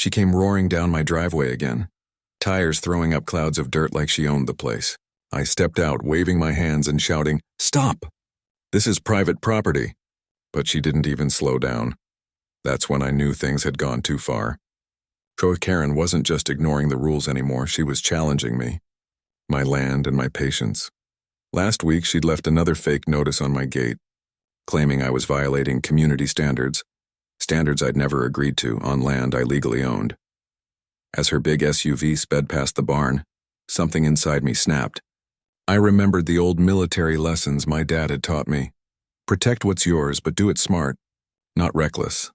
She came roaring down my driveway again, tires throwing up clouds of dirt like she owned the place. I stepped out, waving my hands and shouting, "Stop! This is private property." But she didn't even slow down. That's when I knew things had gone too far. HOA Karen wasn't just ignoring the rules anymore, she was challenging me, my land and my patience. Last week, she'd left another fake notice on my gate, claiming I was violating community standards I'd never agreed to on land I legally owned. As her big SUV sped past the barn, something inside me snapped. I remembered the old military lessons my dad had taught me. Protect what's yours, but do it smart, not reckless.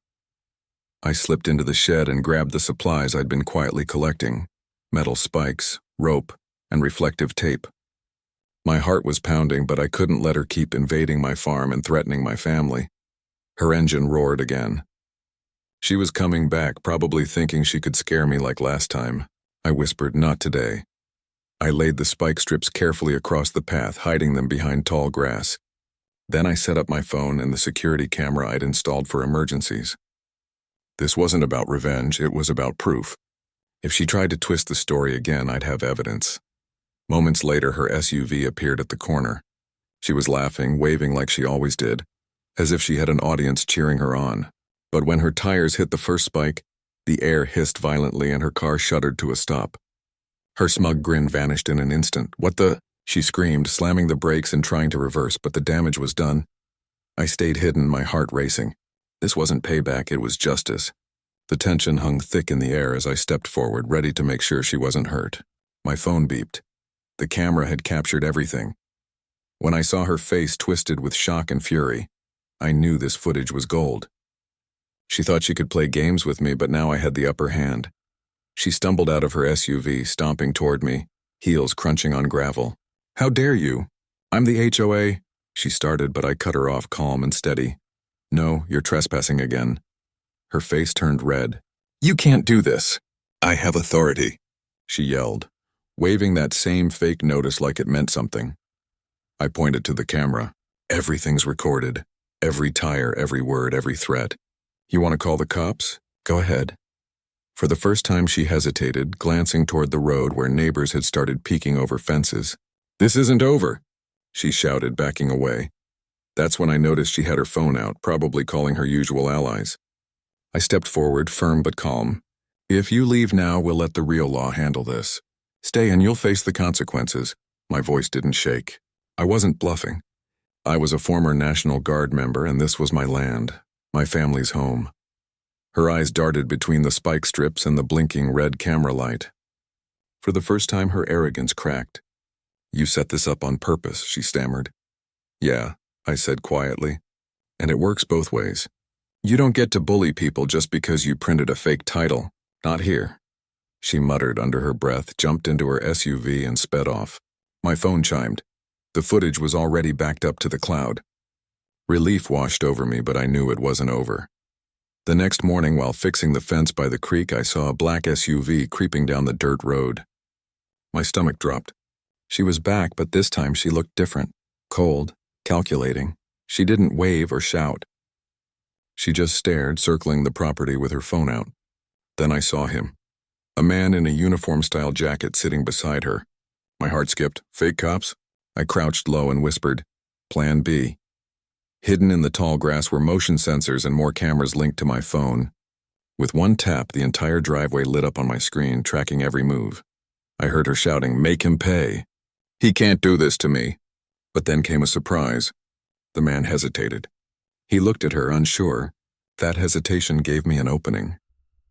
I slipped into the shed and grabbed the supplies I'd been quietly collecting: metal spikes, rope, and reflective tape. My heart was pounding, but I couldn't let her keep invading my farm and threatening my family. Her engine roared again. She was coming back, probably thinking she could scare me like last time. I whispered, "Not today." I laid the spike strips carefully across the path, hiding them behind tall grass. Then I set up my phone and the security camera I'd installed for emergencies. This wasn't about revenge, it was about proof. If she tried to twist the story again, I'd have evidence. Moments later, her SUV appeared at the corner. She was laughing, waving like she always did, as if she had an audience cheering her on. But when her tires hit the first spike, the air hissed violently and her car shuddered to a stop. Her smug grin vanished in an instant. "What the?" she screamed, slamming the brakes and trying to reverse, but the damage was done. I stayed hidden, my heart racing. This wasn't payback, it was justice. The tension hung thick in the air as I stepped forward, ready to make sure she wasn't hurt. My phone beeped. The camera had captured everything. When I saw her face twisted with shock and fury, I knew this footage was gold. She thought she could play games with me, but now I had the upper hand. She stumbled out of her SUV, stomping toward me, heels crunching on gravel. "How dare you? I'm the HOA," she started, but I cut her off, calm and steady. "No, you're trespassing again." Her face turned red. "You can't do this." "I have authority," she yelled, waving that same fake notice like it meant something. I pointed to the camera. "Everything's recorded. Every tire, every word, every threat. You want to call the cops? Go ahead." For the first time she hesitated, glancing toward the road where neighbors had started peeking over fences. "This isn't over," she shouted, backing away. That's when I noticed she had her phone out, probably calling her usual allies. I stepped forward, firm but calm. "If you leave now, we'll let the real law handle this. Stay and you'll face the consequences." My voice didn't shake. I wasn't bluffing. I was a former National Guard member, and this was my land, my family's home. Her eyes darted between the spike strips and the blinking red camera light. For the first time, her arrogance cracked. "You set this up on purpose," she stammered. "Yeah," I said quietly. "And it works both ways. You don't get to bully people just because you printed a fake title. Not here." She muttered under her breath, jumped into her SUV and sped off. My phone chimed. The footage was already backed up to the cloud. Relief washed over me, but I knew it wasn't over. The next morning, while fixing the fence by the creek, I saw a black SUV creeping down the dirt road. My stomach dropped. She was back, but this time she looked different. Cold, calculating. She didn't wave or shout. She just stared, circling the property with her phone out. Then I saw him. A man in a uniform-style jacket sitting beside her. My heart skipped. "Fake cops?" I crouched low and whispered, "Plan B." Hidden in the tall grass were motion sensors and more cameras linked to my phone. With one tap, the entire driveway lit up on my screen, tracking every move. I heard her shouting, "Make him pay. He can't do this to me." But then came a surprise. The man hesitated. He looked at her, unsure. That hesitation gave me an opening.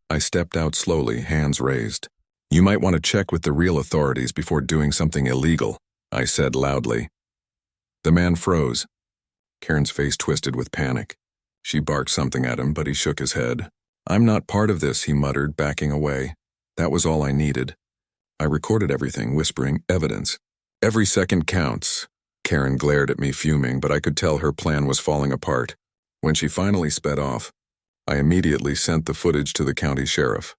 I stepped out slowly, hands raised. "You might want to check with the real authorities before doing something illegal," I said loudly. The man froze. Karen's face twisted with panic. She barked something at him, but he shook his head. "I'm not part of this," he muttered, backing away. That was all I needed. I recorded everything, whispering, "Evidence. Every second counts." Karen glared at me, fuming, but I could tell her plan was falling apart. When she finally sped off, I immediately sent the footage to the county sheriff.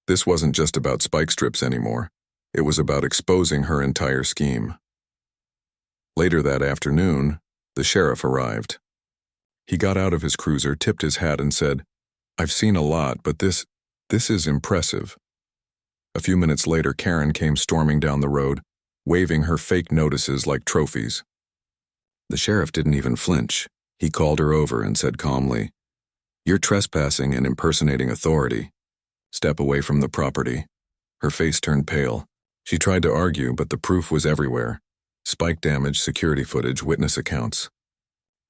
This wasn't just about spike strips anymore. It was about exposing her entire scheme. Later that afternoon, the sheriff arrived. He got out of his cruiser, tipped his hat, and said, "I've seen a lot, but this This is impressive. A few minutes later, Karen came storming down the road, waving her fake notices like trophies. The sheriff didn't even flinch. He called her over and said calmly, "You're trespassing and impersonating authority. Step away from the property." Her face turned pale. She tried to argue, but the proof was everywhere. Spike damage, security footage, witness accounts.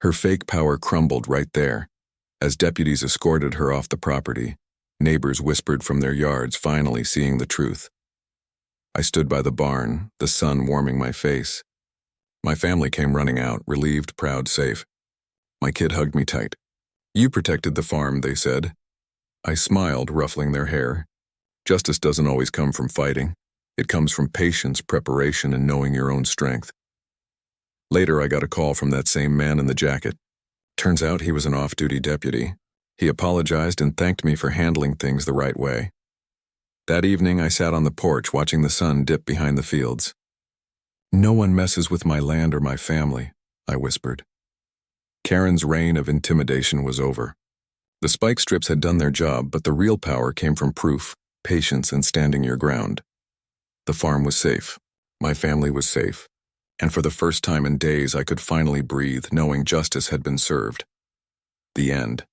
Her fake power crumbled right there. As deputies escorted her off the property, neighbors whispered from their yards, finally seeing the truth. I stood by the barn, the sun warming my face. My family came running out, relieved, proud, safe. My kid hugged me tight. "You protected the farm," they said. I smiled, ruffling their hair. Justice doesn't always come from fighting. It comes from patience, preparation, and knowing your own strength. Later, I got a call from that same man in the jacket. Turns out he was an off-duty deputy. He apologized and thanked me for handling things the right way. That evening, I sat on the porch watching the sun dip behind the fields. "No one messes with my land or my family," I whispered. Karen's reign of intimidation was over. The spike strips had done their job, but the real power came from proof, patience, and standing your ground. The farm was safe. My family was safe. And for the first time in days, I could finally breathe, knowing justice had been served. The end.